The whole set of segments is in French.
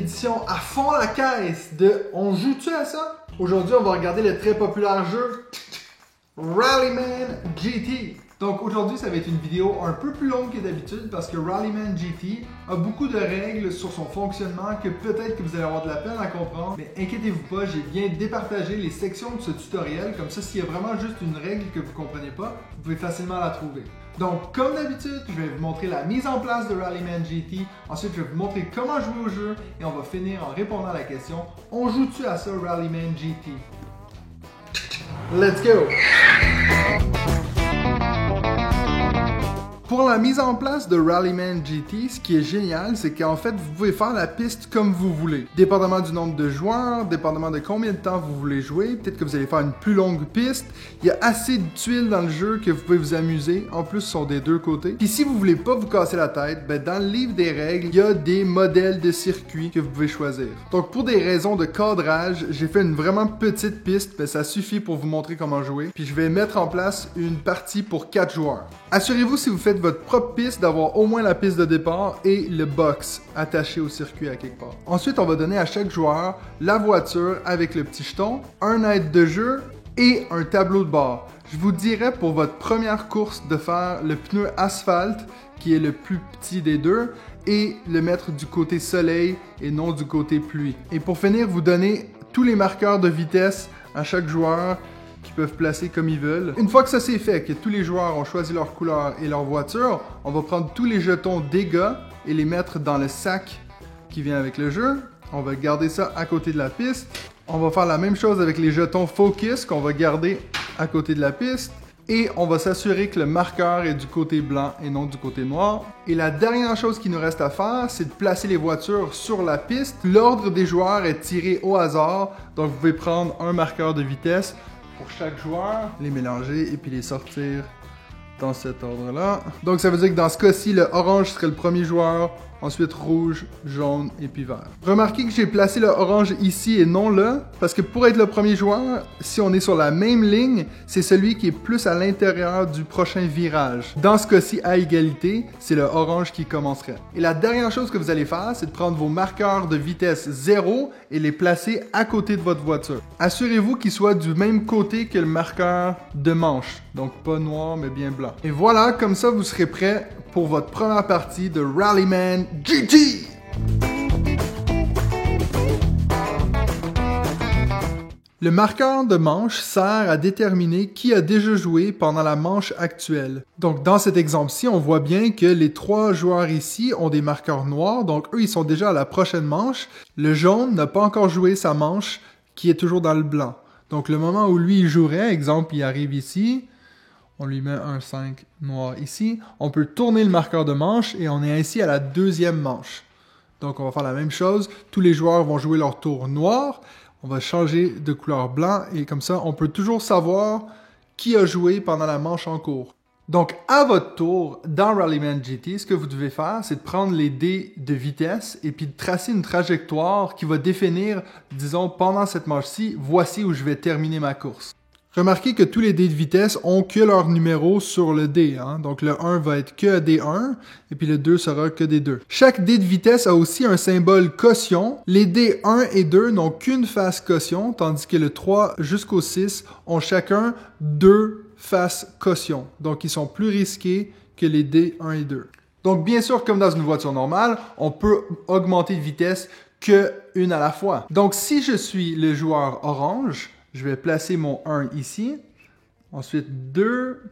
édition à fond la caisse de On joue-tu à ça? Aujourd'hui, on va regarder le très populaire jeu Rallyman GT. Donc aujourd'hui, ça va être une vidéo un peu plus longue que d'habitude parce que Rallyman GT a beaucoup de règles sur son fonctionnement que peut-être que vous allez avoir de la peine à comprendre. Mais inquiétez-vous pas, j'ai bien départagé les sections de ce tutoriel. Comme ça, s'il y a vraiment juste une règle que vous ne comprenez pas, vous pouvez facilement la trouver. Donc comme d'habitude, je vais vous montrer la mise en place de Rallyman GT. Ensuite, je vais vous montrer comment jouer au jeu et on va finir en répondant à la question « On joue-tu à ça Rallyman GT? » Let's go! Pour la mise en place de Rallyman GT, ce qui est génial, c'est qu'en fait, vous pouvez faire la piste comme vous voulez. Dépendamment du nombre de joueurs, dépendamment de combien de temps vous voulez jouer, peut-être que vous allez faire une plus longue piste. Il y a assez de tuiles dans le jeu que vous pouvez vous amuser. En plus, ce sont des deux côtés. Puis si vous voulez pas vous casser la tête, ben dans le livre des règles, il y a des modèles de circuits que vous pouvez choisir. Donc pour des raisons de cadrage, j'ai fait une vraiment petite piste, mais ça suffit pour vous montrer comment jouer. Puis je vais mettre en place une partie pour 4 joueurs. Assurez-vous, si vous faites votre propre piste, d'avoir au moins la piste de départ et le box attaché au circuit à quelque part. Ensuite, on va donner à chaque joueur la voiture avec le petit jeton, un aide de jeu et un tableau de bord. Je vous dirais pour votre première course de faire le pneu asphalte, qui est le plus petit des deux, et le mettre du côté soleil et non du côté pluie. Et pour finir, vous donnez tous les marqueurs de vitesse à chaque joueur qui peuvent placer comme ils veulent. Une fois que ça c'est fait, que tous les joueurs ont choisi leur couleur et leur voiture, on va prendre tous les jetons dégâts et les mettre dans le sac qui vient avec le jeu. On va garder ça à côté de la piste. On va faire la même chose avec les jetons focus qu'on va garder à côté de la piste. Et on va s'assurer que le marqueur est du côté blanc et non du côté noir. Et la dernière chose qu'il nous reste à faire, c'est de placer les voitures sur la piste. L'ordre des joueurs est tiré au hasard, donc vous pouvez prendre un marqueur de vitesse pour chaque joueur, les mélanger et puis les sortir dans cet ordre-là. Donc ça veut dire que dans ce cas-ci, le orange serait le premier joueur, ensuite rouge, jaune et puis vert. Remarquez que j'ai placé le orange ici et non là, parce que pour être le premier joueur, si on est sur la même ligne, c'est celui qui est plus à l'intérieur du prochain virage. Dans ce cas-ci, à égalité, c'est le orange qui commencerait. Et la dernière chose que vous allez faire, c'est de prendre vos marqueurs de vitesse 0 et les placer à côté de votre voiture. Assurez-vous qu'ils soient du même côté que le marqueur de manche. Donc pas noir, mais bien blanc. Et voilà, comme ça, vous serez prêt pour votre première partie de Rallyman GT! Le marqueur de manche sert à déterminer qui a déjà joué pendant la manche actuelle. Donc dans cet exemple-ci, on voit bien que les 3 joueurs ici ont des marqueurs noirs, donc eux ils sont déjà à la prochaine manche. Le jaune n'a pas encore joué sa manche qui est toujours dans le blanc. Donc le moment où lui il jouerait, exemple il arrive ici, on lui met un 5 noir ici. On peut tourner le marqueur de manche et on est ainsi à la deuxième manche. Donc on va faire la même chose. Tous les joueurs vont jouer leur tour noir. On va changer de couleur blanc et comme ça, on peut toujours savoir qui a joué pendant la manche en cours. Donc à votre tour, dans Rallyman GT, ce que vous devez faire, c'est de prendre les dés de vitesse et puis de tracer une trajectoire qui va définir, disons, pendant cette manche-ci, voici où je vais terminer ma course. Remarquez que tous les dés de vitesse ont que leur numéro sur le dé. Hein? Donc le 1 va être que des 1 et puis le 2 sera que des 2. Chaque dé de vitesse a aussi un symbole caution. Les dés 1 et 2 n'ont qu'une face caution, tandis que le 3 jusqu'au 6 ont chacun 2 faces caution. Donc ils sont plus risqués que les dés 1 et 2. Donc bien sûr, comme dans une voiture normale, on peut augmenter de vitesse qu'une à la fois. Donc si je suis le joueur orange, je vais placer mon 1 ici. Ensuite, 2,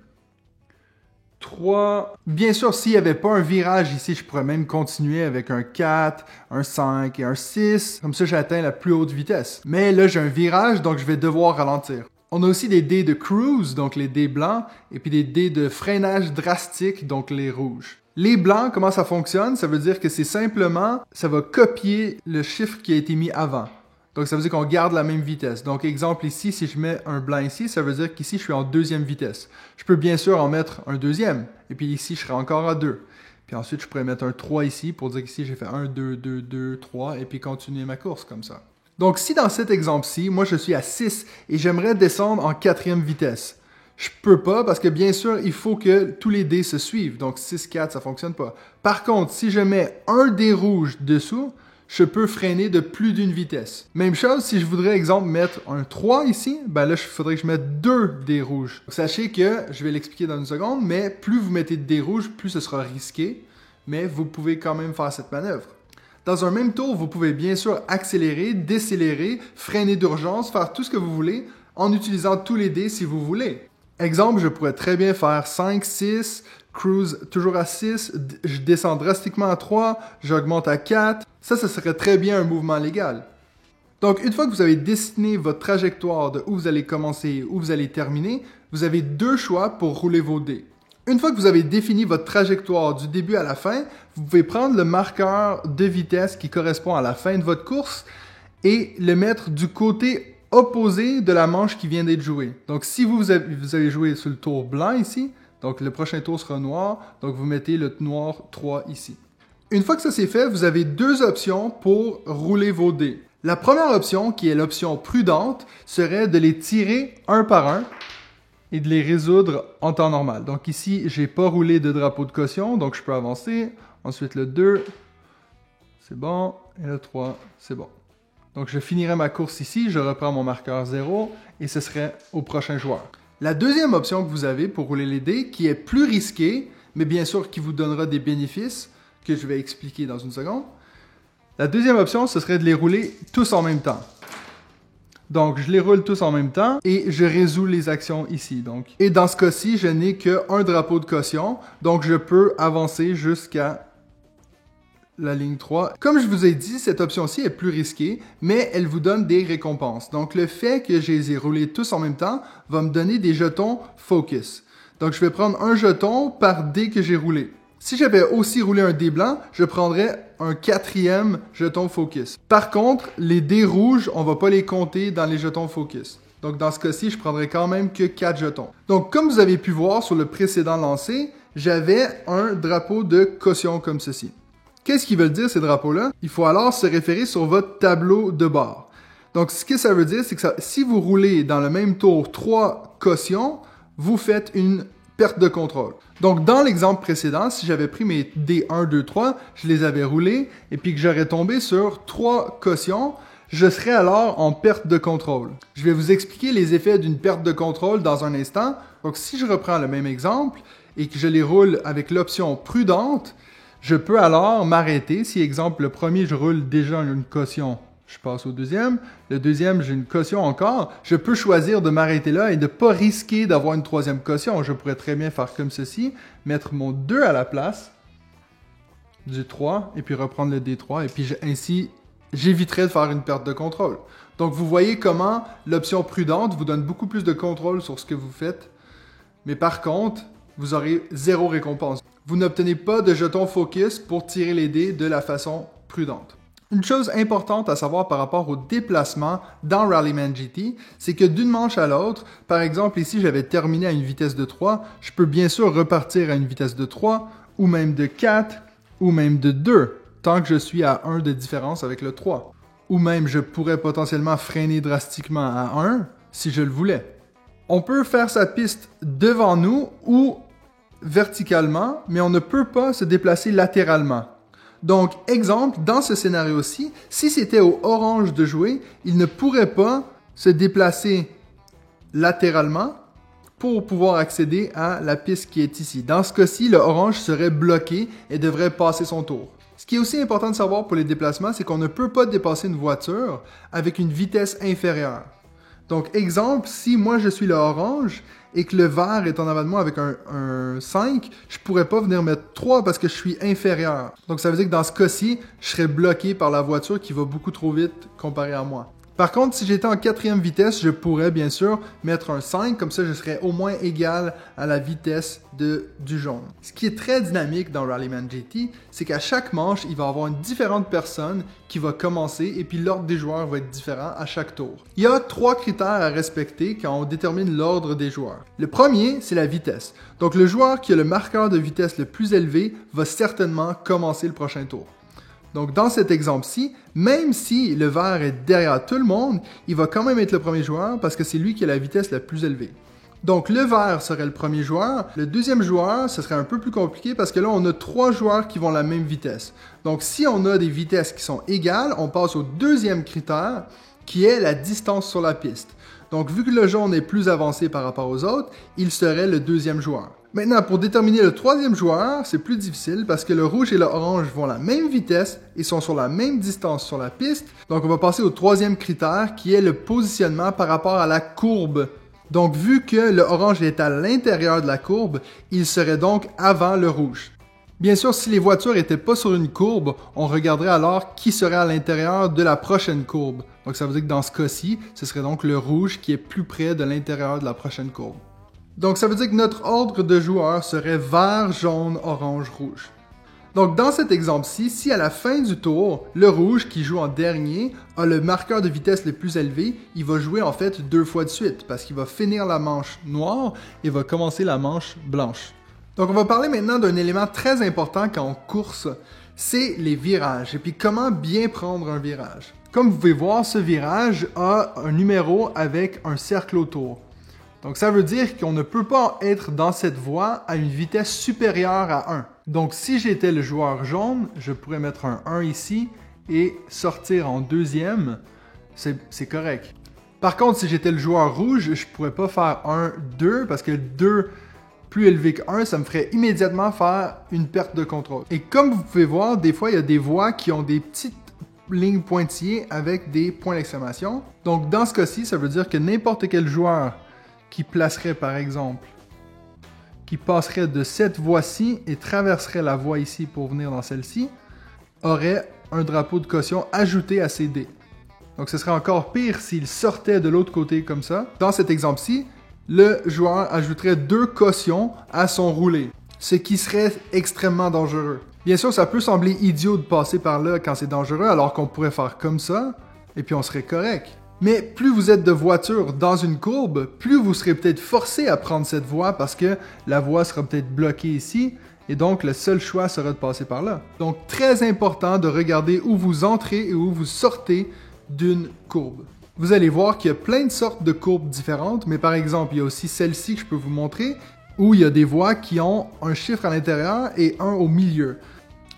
3. Bien sûr, s'il n'y avait pas un virage ici, je pourrais même continuer avec un 4, un 5 et un 6. Comme ça, j'atteins la plus haute vitesse. Mais là, j'ai un virage, donc je vais devoir ralentir. On a aussi des dés de cruise, donc les dés blancs, et puis des dés de freinage drastique, donc les rouges. Les blancs, comment ça fonctionne? Ça veut dire que c'est simplement, ça va copier le chiffre qui a été mis avant. Donc, ça veut dire qu'on garde la même vitesse. Donc, exemple ici, si je mets un blanc ici, ça veut dire qu'ici, je suis en deuxième vitesse. Je peux bien sûr en mettre un deuxième. Et puis ici, je serai encore à 2. Puis ensuite, je pourrais mettre un 3 ici pour dire qu'ici, j'ai fait 1, 2, 2, 2, 3. Et puis continuer ma course comme ça. Donc, si dans cet exemple-ci, moi, je suis à 6 et j'aimerais descendre en 4e vitesse. Je peux pas parce que bien sûr, il faut que tous les dés se suivent. Donc 6, 4, ça fonctionne pas. Par contre, si je mets un dé rouge dessous, je peux freiner de plus d'une vitesse. Même chose, si je voudrais, exemple, mettre un 3 ici, ben là, il faudrait que je mette 2 dés rouges. Sachez que, je vais l'expliquer dans une seconde, mais plus vous mettez de dés rouges, plus ce sera risqué, mais vous pouvez quand même faire cette manœuvre. Dans un même tour, vous pouvez bien sûr accélérer, décélérer, freiner d'urgence, faire tout ce que vous voulez en utilisant tous les dés si vous voulez. Exemple, je pourrais très bien faire 5, 6, cruise toujours à 6, je descends drastiquement à 3, j'augmente à 4. Ça serait très bien un mouvement légal. Donc, une fois que vous avez dessiné votre trajectoire de où vous allez commencer et où vous allez terminer, vous avez 2 choix pour rouler vos dés. Une fois que vous avez défini votre trajectoire du début à la fin, vous pouvez prendre le marqueur de vitesse qui correspond à la fin de votre course et le mettre du côté opposé de la manche qui vient d'être jouée. Donc, si vous avez joué sur le tour blanc ici, donc le prochain tour sera noir, donc vous mettez le noir 3 ici. Une fois que ça c'est fait, vous avez 2 options pour rouler vos dés. La première option, qui est l'option prudente, serait de les tirer un par un et de les résoudre en temps normal. Donc ici, j'ai pas roulé de drapeau de caution, donc je peux avancer. Ensuite le 2, c'est bon, et le 3, c'est bon. Donc je finirai ma course ici, je reprends mon marqueur 0, et ce serait au prochain joueur. La deuxième option que vous avez pour rouler les dés, qui est plus risquée, mais bien sûr qui vous donnera des bénéfices, que je vais expliquer dans une seconde. La deuxième option, ce serait de les rouler tous en même temps. Donc, je les roule tous en même temps et je résous les actions ici. Et dans ce cas-ci, je n'ai qu'un drapeau de caution, donc je peux avancer jusqu'à la ligne 3. Comme je vous ai dit, cette option-ci est plus risquée, mais elle vous donne des récompenses. Donc, le fait que je les ai roulés tous en même temps va me donner des jetons focus. Donc, je vais prendre un jeton par dé que j'ai roulé. Si j'avais aussi roulé un dé blanc, je prendrais un 4e jeton focus. Par contre, les dés rouges, on ne va pas les compter dans les jetons focus. Donc dans ce cas-ci, je prendrais quand même que 4 jetons. Donc comme vous avez pu voir sur le précédent lancé, j'avais un drapeau de caution comme ceci. Qu'est-ce qu'ils veulent dire ces drapeaux-là? Il faut alors se référer sur votre tableau de bord. Donc ce que ça veut dire, c'est que si vous roulez dans le même tour 3 cautions, vous faites une perte de contrôle. Donc, dans l'exemple précédent, si j'avais pris mes dés 1, 2, 3, je les avais roulés, et puis que j'aurais tombé sur 3 cautions, je serais alors en perte de contrôle. Je vais vous expliquer les effets d'une perte de contrôle dans un instant. Donc, si je reprends le même exemple, et que je les roule avec l'option prudente, je peux alors m'arrêter. Si, exemple, le premier, je roule déjà une caution, je passe au deuxième. Le deuxième, j'ai une caution encore. Je peux choisir de m'arrêter là et de ne pas risquer d'avoir une troisième caution. Je pourrais très bien faire comme ceci, mettre mon 2 à la place du 3 et puis reprendre le D3. Et puis ainsi, j'éviterais de faire une perte de contrôle. Donc, vous voyez comment l'option prudente vous donne beaucoup plus de contrôle sur ce que vous faites. Mais par contre, vous aurez 0 récompense. Vous n'obtenez pas de jetons focus pour tirer les dés de la façon prudente. Une chose importante à savoir par rapport au déplacement dans Rallyman GT, c'est que d'une manche à l'autre, par exemple ici j'avais terminé à une vitesse de 3, je peux bien sûr repartir à une vitesse de 3, ou même de 4, ou même de 2, tant que je suis à 1 de différence avec le 3. Ou même je pourrais potentiellement freiner drastiquement à 1 si je le voulais. On peut faire sa piste devant nous ou verticalement, mais on ne peut pas se déplacer latéralement. Donc, exemple, dans ce scénario-ci, si c'était au orange de jouer, il ne pourrait pas se déplacer latéralement pour pouvoir accéder à la piste qui est ici. Dans ce cas-ci, le orange serait bloqué et devrait passer son tour. Ce qui est aussi important de savoir pour les déplacements, c'est qu'on ne peut pas dépasser une voiture avec une vitesse inférieure. Donc, exemple, si moi je suis le orange et que le vert est en avant de moi avec un 5, je pourrais pas venir mettre 3 parce que je suis inférieur. Donc, ça veut dire que dans ce cas-ci, je serais bloqué par la voiture qui va beaucoup trop vite comparé à moi. Par contre, si j'étais en 4e vitesse, je pourrais bien sûr mettre un 5, comme ça je serais au moins égal à la vitesse du jaune. Ce qui est très dynamique dans Rallyman GT, c'est qu'à chaque manche, il va y avoir une différente personne qui va commencer et puis l'ordre des joueurs va être différent à chaque tour. Il y a 3 critères à respecter quand on détermine l'ordre des joueurs. Le premier, c'est la vitesse. Donc le joueur qui a le marqueur de vitesse le plus élevé va certainement commencer le prochain tour. Donc, dans cet exemple-ci, même si le vert est derrière tout le monde, il va quand même être le premier joueur parce que c'est lui qui a la vitesse la plus élevée. Donc le vert serait le premier joueur. Le deuxième joueur, ce serait un peu plus compliqué parce que là, on a 3 joueurs qui vont à la même vitesse. Donc si on a des vitesses qui sont égales, on passe au deuxième critère qui est la distance sur la piste. Donc vu que le jaune est plus avancé par rapport aux autres, il serait le deuxième joueur. Maintenant, pour déterminer le troisième joueur, c'est plus difficile parce que le rouge et le orange vont à la même vitesse et sont sur la même distance sur la piste. Donc on va passer au troisième critère qui est le positionnement par rapport à la courbe. Donc, vu que le orange est à l'intérieur de la courbe, il serait donc avant le rouge. Bien sûr, si les voitures n'étaient pas sur une courbe, on regarderait alors qui serait à l'intérieur de la prochaine courbe. Donc, ça veut dire que dans ce cas-ci, ce serait donc le rouge qui est plus près de l'intérieur de la prochaine courbe. Donc, ça veut dire que notre ordre de joueurs serait vert, jaune, orange, rouge. Donc, dans cet exemple-ci, si à la fin du tour, le rouge qui joue en dernier a le marqueur de vitesse le plus élevé, il va jouer en fait 2 fois de suite parce qu'il va finir la manche noire et va commencer la manche blanche. Donc, on va parler maintenant d'un élément très important quand on course, c'est les virages et puis comment bien prendre un virage. Comme vous pouvez voir, ce virage a un numéro avec un cercle autour. Donc, ça veut dire qu'on ne peut pas être dans cette voie à une vitesse supérieure à 1. Donc, si j'étais le joueur jaune, je pourrais mettre un 1 ici et sortir en deuxième. C'est correct. Par contre, si j'étais le joueur rouge, je ne pourrais pas faire 1, 2 parce que 2 plus élevé que 1, ça me ferait immédiatement faire une perte de contrôle. Et comme vous pouvez voir, des fois, il y a des voies qui ont des petites lignes pointillées avec des points d'exclamation. Donc, dans ce cas-ci, ça veut dire que n'importe quel joueur qui placerait, par exemple, qui passerait de cette voie-ci et traverserait la voie ici pour venir dans celle-ci, aurait un drapeau de caution ajouté à ses dés. Donc, ce serait encore pire s'il sortait de l'autre côté comme ça. Dans cet exemple-ci, le joueur ajouterait 2 cautions à son roulé, ce qui serait extrêmement dangereux. Bien sûr, ça peut sembler idiot de passer par là quand c'est dangereux, alors qu'on pourrait faire comme ça, et puis on serait correct. Mais plus vous êtes de voiture dans une courbe, plus vous serez peut-être forcé à prendre cette voie parce que la voie sera peut-être bloquée ici et donc le seul choix sera de passer par là. Donc très important de regarder où vous entrez et où vous sortez d'une courbe. Vous allez voir qu'il y a plein de sortes de courbes différentes, mais par exemple, il y a aussi celle-ci que je peux vous montrer où il y a des voies qui ont un chiffre à l'intérieur et un au milieu.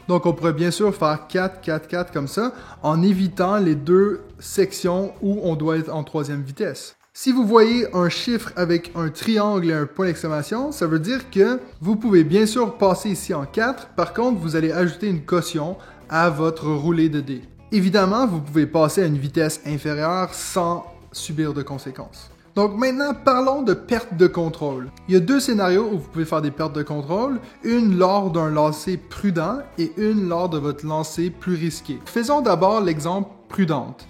Donc, on pourrait bien sûr faire 4, 4, 4 comme ça, en évitant les 2 sections où on doit être en 3e vitesse. Si vous voyez un chiffre avec un triangle et un point d'exclamation, ça veut dire que vous pouvez bien sûr passer ici en 4, par contre, vous allez ajouter une caution à votre roulé de dés. Évidemment, vous pouvez passer à une vitesse inférieure sans subir de conséquences. Donc maintenant, parlons de perte de contrôle. Il y a 2 scénarios où vous pouvez faire des pertes de contrôle, une lors d'un lancer prudent et une lors de votre lancer plus risqué. Faisons d'abord l'exemple prudente.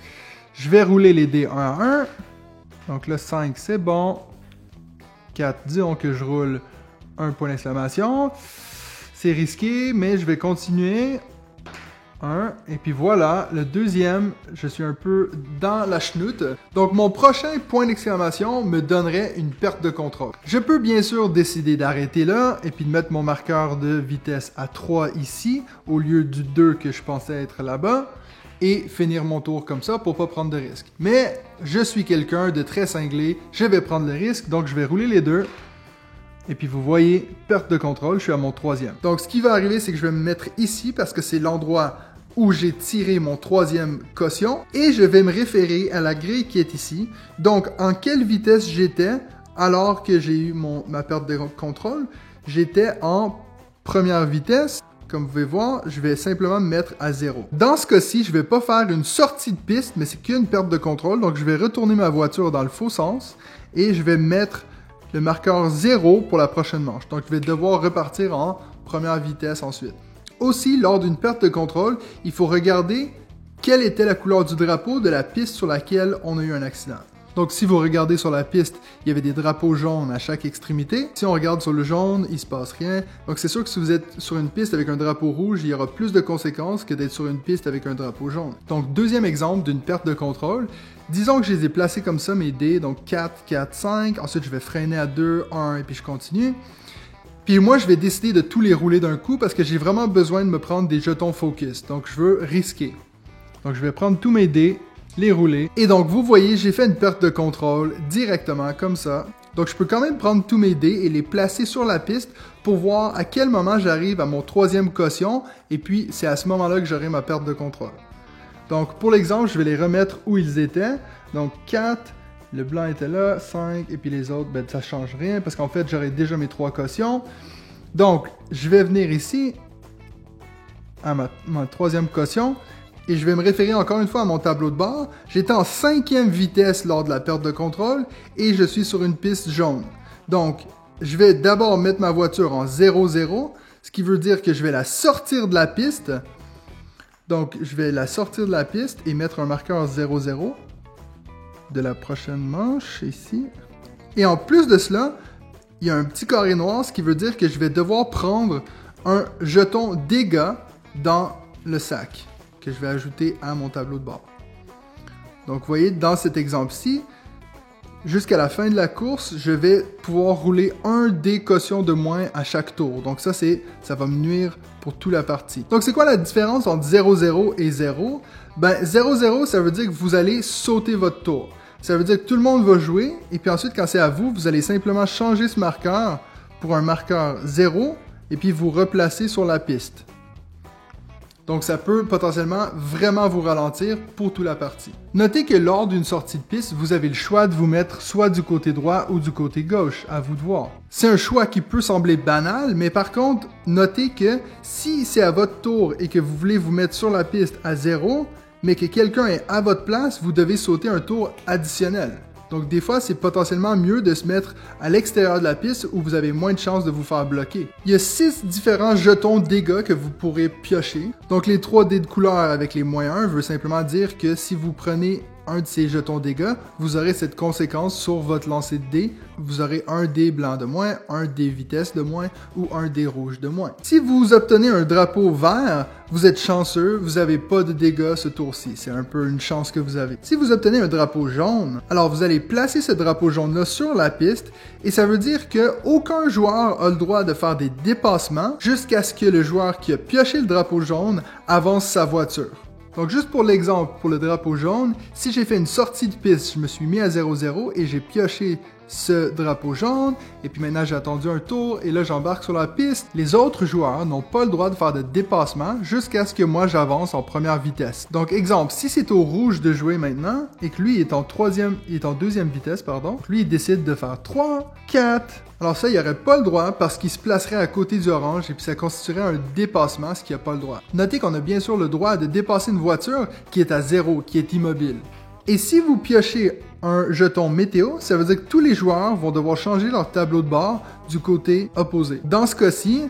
Je vais rouler les dés 1 à 1. Donc là, 5, c'est bon. 4, disons que je roule un point d'exclamation. C'est risqué, mais je vais continuer. 1, et puis voilà, le deuxième, je suis un peu dans la chenoute. Donc mon prochain point d'exclamation me donnerait une perte de contrôle. Je peux bien sûr décider d'arrêter là, et puis de mettre mon marqueur de vitesse à 3 ici, au lieu du 2 que je pensais être là-bas, et finir mon tour comme ça pour pas prendre de risque. Mais je suis quelqu'un de très cinglé, je vais prendre le risque, donc je vais rouler les 2. Et puis vous voyez, perte de contrôle, je suis à mon 3e. Donc ce qui va arriver, c'est que je vais me mettre ici parce que c'est l'endroit où j'ai tiré mon 3e caution et je vais me référer à la grille qui est ici. Donc, en quelle vitesse j'étais alors que j'ai eu ma perte de contrôle? J'étais en première vitesse. Comme vous pouvez voir, je vais simplement me mettre à 0. Dans ce cas-ci, je ne vais pas faire une sortie de piste, mais c'est qu'une perte de contrôle. Donc, je vais retourner ma voiture dans le faux sens et je vais mettre le marqueur 0 pour la prochaine manche. Donc, je vais devoir repartir en première vitesse ensuite. Aussi, lors d'une perte de contrôle, il faut regarder quelle était la couleur du drapeau de la piste sur laquelle on a eu un accident. Donc, si vous regardez sur la piste, il y avait des drapeaux jaunes à chaque extrémité. Si on regarde sur le jaune, il ne se passe rien. Donc, c'est sûr que si vous êtes sur une piste avec un drapeau rouge, il y aura plus de conséquences que d'être sur une piste avec un drapeau jaune. Donc, deuxième exemple d'une perte de contrôle. Disons que je les ai placés comme ça, mes dés. Donc, 4, 4, 5. Ensuite, je vais freiner à 2, 1, et puis je continue. Puis moi, je vais décider de tous les rouler d'un coup parce que j'ai vraiment besoin de me prendre des jetons focus. Donc, je veux risquer. Donc, je vais prendre tous mes dés, les rouler. Et donc, vous voyez, j'ai fait une perte de contrôle directement comme ça. Donc je peux quand même prendre tous mes dés et les placer sur la piste pour voir à quel moment j'arrive à mon troisième caution, et puis c'est à ce moment-là que j'aurai ma perte de contrôle. Donc pour l'exemple, je vais les remettre où ils étaient. Donc 4, le blanc était là, 5, et puis les autres, ben, ça ne change rien parce qu'en fait j'aurai déjà mes 3 cautions. Donc je vais venir ici à ma troisième caution. Et je vais me référer encore une fois à mon tableau de bord. J'étais en 5e vitesse lors de la perte de contrôle et je suis sur une piste jaune. Donc, je vais d'abord mettre ma voiture en 0-0, ce qui veut dire que je vais la sortir de la piste. Donc, je vais la sortir de la piste et mettre un marqueur 0-0 de la prochaine manche, ici. Et en plus de cela, il y a un petit carré noir, ce qui veut dire que je vais devoir prendre un jeton dégâts dans le sac que je vais ajouter à mon tableau de bord. Donc, vous voyez, dans cet exemple-ci, jusqu'à la fin de la course, je vais pouvoir rouler un dé caution de moins à chaque tour. Donc, ça va me nuire pour toute la partie. Donc, c'est quoi la différence entre 0-0 et 0? Ben, 0-0, ça veut dire que vous allez sauter votre tour. Ça veut dire que tout le monde va jouer, et puis ensuite, quand c'est à vous, vous allez simplement changer ce marqueur pour un marqueur 0, et puis vous replacer sur la piste. Donc, ça peut potentiellement vraiment vous ralentir pour toute la partie. Notez que lors d'une sortie de piste, vous avez le choix de vous mettre soit du côté droit ou du côté gauche, à vous de voir. C'est un choix qui peut sembler banal, mais par contre, notez que si c'est à votre tour et que vous voulez vous mettre sur la piste à 0, mais que quelqu'un est à votre place, vous devez sauter un tour additionnel. Donc, des fois, c'est potentiellement mieux de se mettre à l'extérieur de la piste où vous avez moins de chances de vous faire bloquer. Il y a 6 différents jetons dégâts que vous pourrez piocher. Donc, les 3 dés de couleur avec les -1 veut simplement dire que si vous prenez un de ces jetons dégâts, vous aurez cette conséquence sur votre lancer de dés. Vous aurez un dé blanc de moins, un dé vitesse de moins ou un dé rouge de moins. Si vous obtenez un drapeau vert, vous êtes chanceux, vous n'avez pas de dégâts ce tour-ci. C'est un peu une chance que vous avez. Si vous obtenez un drapeau jaune, alors vous allez placer ce drapeau jaune-là sur la piste et ça veut dire qu'aucun joueur a le droit de faire des dépassements jusqu'à ce que le joueur qui a pioché le drapeau jaune avance sa voiture. Donc, juste pour l'exemple, pour le drapeau jaune, si j'ai fait une sortie de piste, je me suis mis à 0-0 et j'ai pioché ce drapeau jaune, et puis maintenant j'ai attendu un tour, et là j'embarque sur la piste. Les autres joueurs n'ont pas le droit de faire de dépassement jusqu'à ce que moi j'avance en première vitesse. Donc, exemple, si c'est au rouge de jouer maintenant, et que lui est en deuxième vitesse, lui il décide de faire 3, 4... Alors ça, il n'aurait pas le droit parce qu'il se placerait à côté du orange et puis ça constituerait un dépassement, ce qui n'a pas le droit. Notez qu'on a bien sûr le droit de dépasser une voiture qui est à 0, qui est immobile. Et si vous piochez un jeton météo, ça veut dire que tous les joueurs vont devoir changer leur tableau de bord du côté opposé. Dans ce cas-ci,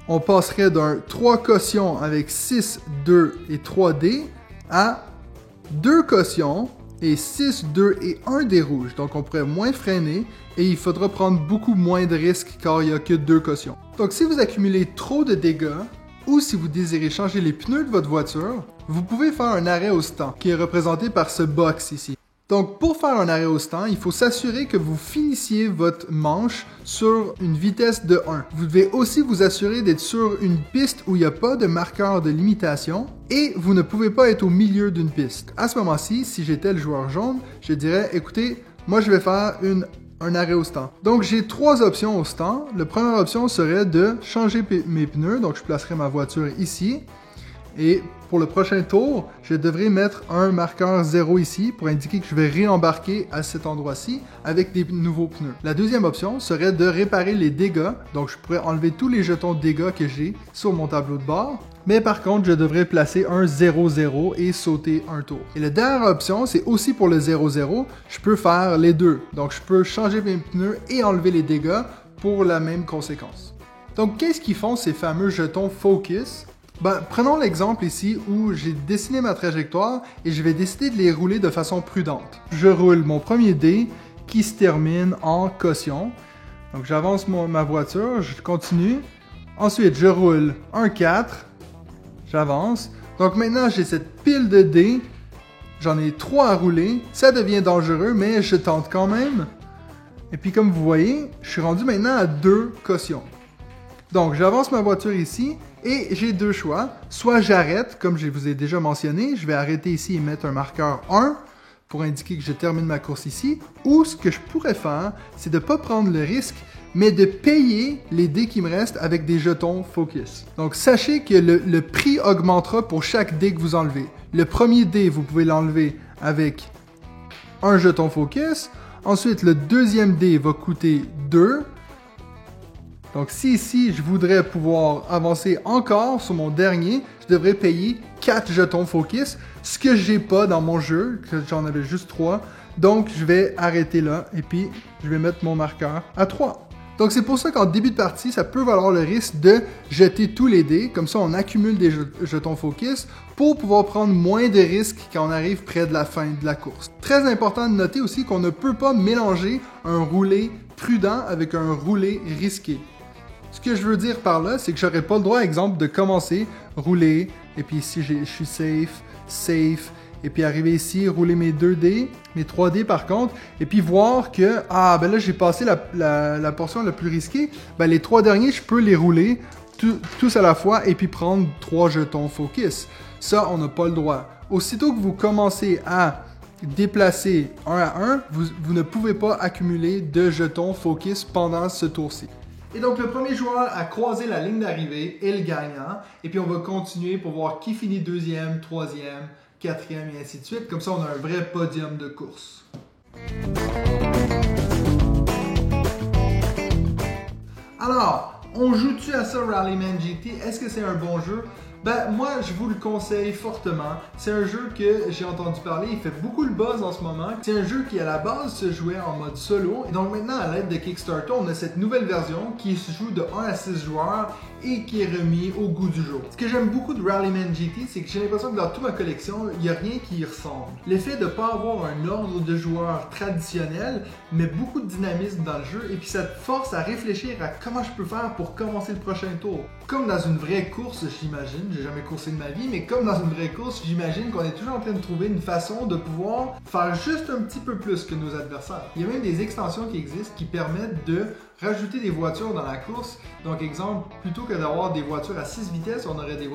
on passerait d'un 3 cautions avec 6, 2 et 3 dés à 2 cautions et 6, 2 et 1 dé rouge. Donc on pourrait moins freiner et il faudra prendre beaucoup moins de risques car il n'y a que 2 cautions. Donc si vous accumulez trop de dégâts ou si vous désirez changer les pneus de votre voiture, vous pouvez faire un arrêt au stand qui est représenté par ce box ici. Donc pour faire un arrêt au stand, il faut s'assurer que vous finissiez votre manche sur une vitesse de 1. Vous devez aussi vous assurer d'être sur une piste où il n'y a pas de marqueur de limitation et vous ne pouvez pas être au milieu d'une piste. À ce moment-ci, si j'étais le joueur jaune, je dirais, écoutez, moi je vais faire un arrêt au stand. Donc j'ai 3 options au stand. La première option serait de changer mes pneus, donc je placerai ma voiture ici. Et pour le prochain tour, je devrais mettre un marqueur 0 ici pour indiquer que je vais réembarquer à cet endroit-ci avec des nouveaux pneus. La deuxième option serait de réparer les dégâts. Donc je pourrais enlever tous les jetons de dégâts que j'ai sur mon tableau de bord. Mais par contre, je devrais placer un 0-0 et sauter un tour. Et la dernière option, c'est aussi pour le 0-0. Je peux faire les deux. Donc je peux changer mes pneus et enlever les dégâts pour la même conséquence. Donc qu'est-ce qu'ils font ces fameux jetons focus? Ben, prenons l'exemple ici où j'ai dessiné ma trajectoire et je vais décider de les rouler de façon prudente. Je roule mon premier dé qui se termine en caution. Donc j'avance ma voiture, je continue. Ensuite, je roule un 4, j'avance. Donc maintenant, j'ai cette pile de dés. J'en ai 3 à rouler. Ça devient dangereux, mais je tente quand même. Et puis comme vous voyez, je suis rendu maintenant à 2 cautions. Donc j'avance ma voiture ici. Et j'ai 2 choix. Soit j'arrête, comme je vous ai déjà mentionné, je vais arrêter ici et mettre un marqueur 1 pour indiquer que je termine ma course ici. Ou ce que je pourrais faire, c'est de ne pas prendre le risque, mais de payer les dés qui me restent avec des jetons focus. Donc sachez que le prix augmentera pour chaque dé que vous enlevez. Le premier dé, vous pouvez l'enlever avec un jeton focus. Ensuite, le deuxième dé va coûter 2. Donc si ici, je voudrais pouvoir avancer encore sur mon dernier, je devrais payer 4 jetons focus, ce que j'ai pas dans mon jeu, que j'en avais juste 3. Donc je vais arrêter là et puis je vais mettre mon marqueur à 3. Donc c'est pour ça qu'en début de partie, ça peut valoir le risque de jeter tous les dés. Comme ça, on accumule des jetons focus pour pouvoir prendre moins de risques quand on arrive près de la fin de la course. Très important de noter aussi qu'on ne peut pas mélanger un roulé prudent avec un roulé risqué. Ce que je veux dire par là, c'est que j'aurais pas le droit, exemple, de commencer, rouler, et puis ici je suis safe, et puis arriver ici, rouler mes 2 dés, mes 3 dés par contre, et puis voir que, ben là j'ai passé la portion la plus risquée, ben les 3 derniers, je peux les rouler tous à la fois, et puis prendre 3 jetons focus. Ça, on n'a pas le droit. Aussitôt que vous commencez à déplacer 1 à 1, vous ne pouvez pas accumuler de jetons focus pendant ce tour-ci. Et donc, le premier joueur à croiser la ligne d'arrivée est le gagnant. Et puis, on va continuer pour voir qui finit deuxième, troisième, quatrième et ainsi de suite. Comme ça, on a un vrai podium de course. Alors, on joue-tu à ça Rallyman GT? Est-ce que c'est un bon jeu? Ben, moi, je vous le conseille fortement. C'est un jeu que j'ai entendu parler, il fait beaucoup le buzz en ce moment. C'est un jeu qui, à la base, se jouait en mode solo. Et donc maintenant, à l'aide de Kickstarter, on a cette nouvelle version qui se joue de 1 à 6 joueurs et qui est remis au goût du jour. Ce que j'aime beaucoup de Rallyman GT, c'est que j'ai l'impression que dans toute ma collection, il n'y a rien qui y ressemble. L'effet de ne pas avoir un ordre de joueurs traditionnel met beaucoup de dynamisme dans le jeu et puis ça te force à réfléchir à comment je peux faire pour commencer le prochain tour. Comme dans une vraie course, j'imagine, j'ai jamais coursé de ma vie, mais comme dans une vraie course, j'imagine qu'on est toujours en train de trouver une façon de pouvoir faire juste un petit peu plus que nos adversaires. Il y a même des extensions qui existent qui permettent de rajouter des voitures dans la course. Donc exemple, plutôt que d'avoir des voitures à 6 vitesses, on aurait des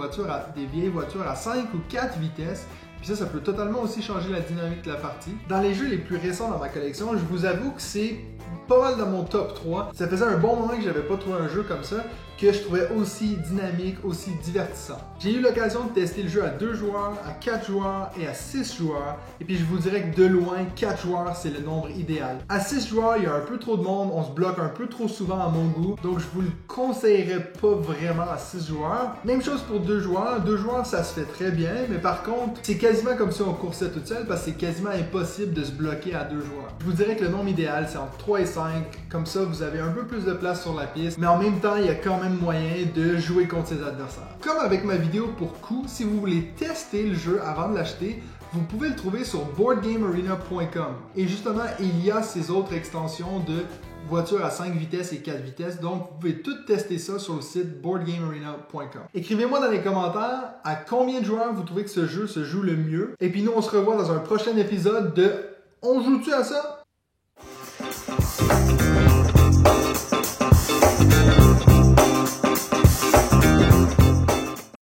vieilles voitures à 5 ou 4 vitesses. Puis ça peut totalement aussi changer la dynamique de la partie. Dans les jeux les plus récents dans ma collection, je vous avoue que c'est pas mal dans mon top 3. Ça faisait un bon moment que j'avais pas trouvé un jeu comme ça, que je trouvais aussi dynamique, aussi divertissant. J'ai eu l'occasion de tester le jeu à 2 joueurs, à 4 joueurs et à 6 joueurs. Et puis je vous dirais que de loin, 4 joueurs, c'est le nombre idéal. À 6 joueurs, il y a un peu trop de monde, on se bloque un peu trop souvent à mon goût. Donc je vous le conseillerais pas vraiment à 6 joueurs. Même chose pour 2 joueurs. 2 joueurs, ça se fait très bien. Mais par contre, c'est quasiment comme si on coursait toute seule parce que c'est quasiment impossible de se bloquer à 2 joueurs. Je vous dirais que le nombre idéal, c'est entre 3 et 5. Comme ça, vous avez un peu plus de place sur la piste. Mais en même temps, il y a quand même moyen de jouer contre ses adversaires. Comme avec ma vidéo pour coup, si vous voulez tester le jeu avant de l'acheter, vous pouvez le trouver sur boardgamearena.com. Et justement, il y a ces autres extensions de voitures à 5 vitesses et 4 vitesses. Donc, vous pouvez tout tester ça sur le site boardgamearena.com. Écrivez-moi dans les commentaires à combien de joueurs vous trouvez que ce jeu se joue le mieux. Et puis nous, on se revoit dans un prochain épisode de On joue-tu à ça?